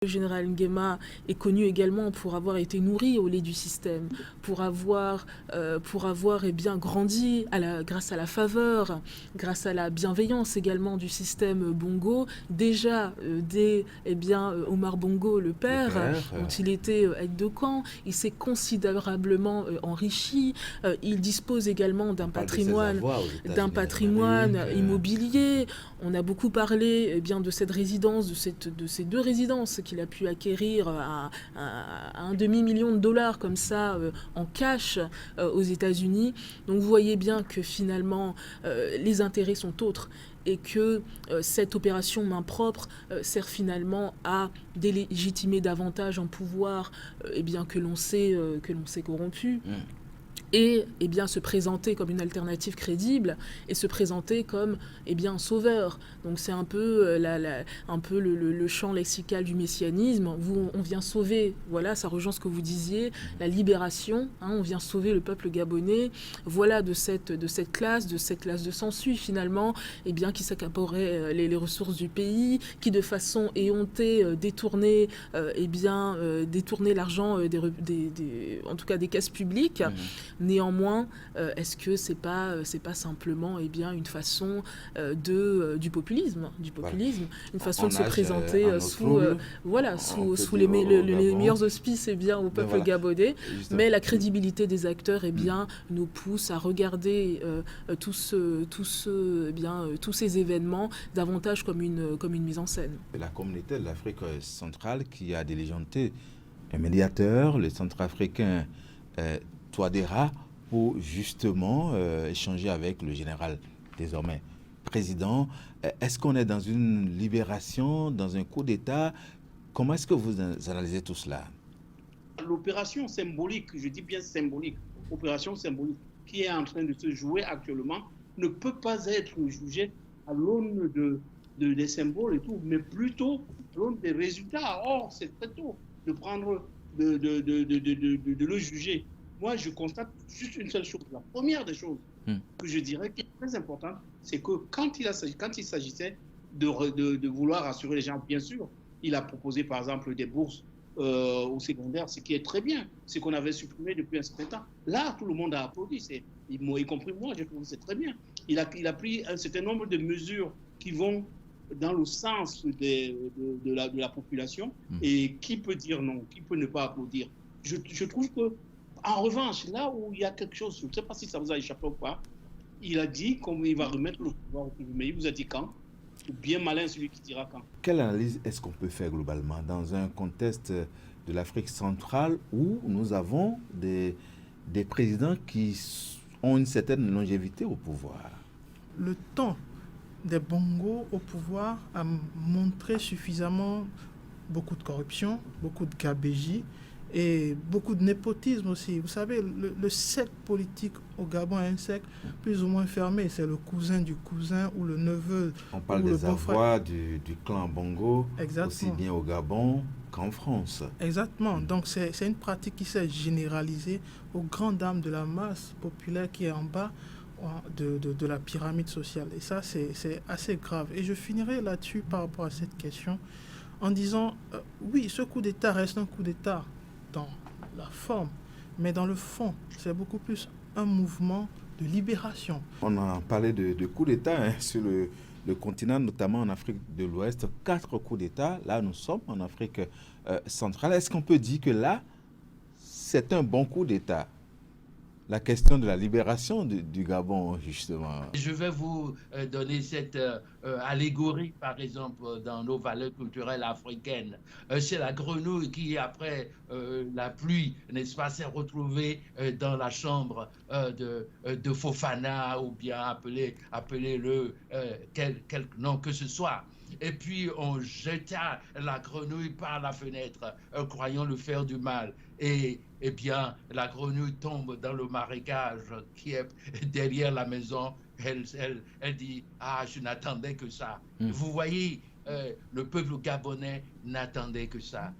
Le général Nguema est connu également pour avoir été nourri au lait du système, pour avoir grandi grâce à la faveur, grâce à la bienveillance également du système Bongo. Déjà, dès Omar Bongo, le père, dont il était aide de camp, il s'est considérablement enrichi. Il dispose également d'un patrimoine immobilier. On a beaucoup parlé de cette résidence, de ces deux résidences qu'il a pu acquérir à un demi-million de dollars comme ça en cash aux États-Unis. Donc vous voyez bien que finalement les intérêts sont autres et que cette opération main propre sert finalement à délégitimer davantage un pouvoir que l'on sait corrompu. Et se présenter comme une alternative crédible et se présenter comme un sauveur. Donc c'est un peu, le champ lexical du messianisme. On vient sauver, voilà, ça rejoint ce que vous disiez, la libération, on vient sauver le peuple gabonais, voilà, de cette classe de sangsues finalement, qui s'accaparait les ressources du pays, qui de façon éhontée détournait l'argent en tout cas des caisses publiques. Néanmoins, est-ce que c'est pas simplement une façon du populisme, une façon de se présenter sous les meilleurs auspices au peuple gabonais, mais la crédibilité des acteurs nous pousse à regarder tous ces événements davantage comme une mise en scène. La communauté de l'Afrique centrale qui a diligenté un médiateur, le centrafricain Touadéra, pour justement échanger avec le général désormais président. Est-ce qu'on est dans une libération, dans un coup d'État? Comment est-ce que vous analysez tout cela? L'opération symbolique, je dis bien symbolique, opération symbolique qui est en train de se jouer actuellement ne peut pas être jugée à l'aune des symboles et tout, mais plutôt à l'aune des résultats. Or, c'est très tôt de prendre, de le juger. Moi, je constate juste une seule chose. La première des choses que je dirais qui est très importante, c'est que quand il s'agissait de vouloir rassurer les gens, bien sûr, il a proposé par exemple des bourses au secondaire, ce qui est très bien, ce qu'on avait supprimé depuis un certain temps. Là, tout le monde a applaudi, y compris moi, je trouve que c'est très bien. Il a pris un certain nombre de mesures qui vont dans le sens de la population. Et qui peut dire non? Qui peut ne pas applaudir? Je trouve que, en revanche, là où il y a quelque chose, je ne sais pas si ça vous a échappé ou pas, il a dit qu'il va remettre le pouvoir au mais il vous a dit quand? Bien malin celui qui dira quand. Quelle analyse est-ce qu'on peut faire globalement dans un contexte de l'Afrique centrale où nous avons des présidents qui ont une certaine longévité au pouvoir? Le temps des Bongo au pouvoir a montré suffisamment beaucoup de corruption, beaucoup de gabégie et beaucoup de népotisme aussi. Vous savez, le cercle politique au Gabon est un cercle plus ou moins fermé. C'est le cousin du cousin ou le neveu. On parle des avoirs du clan Bongo, aussi bien au Gabon qu'en France. Exactement. Donc c'est une pratique qui s'est généralisée aux grandes dames de la masse populaire qui est en bas de la pyramide sociale. Et ça, c'est assez grave. Et je finirai là-dessus par rapport à cette question en disant, oui, ce coup d'État reste un coup d'État dans la forme, mais dans le fond, c'est beaucoup plus un mouvement de libération. On a parlé de coups d'État sur le continent, notamment en Afrique de l'Ouest. 4 coups d'État. Là, nous sommes en Afrique centrale. Est-ce qu'on peut dire que là, c'est un bon coup d'État? La question de la libération du Gabon, justement. Je vais vous donner cette allégorie, par exemple, dans nos valeurs culturelles africaines. C'est la grenouille qui, après la pluie, n'est-ce pas, s'est retrouvée dans la chambre de Fofana, ou bien appelez-le quel nom que ce soit. Et puis on jeta la grenouille par la fenêtre, croyant le faire du mal. Et bien, la grenouille tombe dans le marécage qui est derrière la maison. Elle dit « Ah, je n'attendais que ça. Vous voyez, le peuple gabonais n'attendait que ça.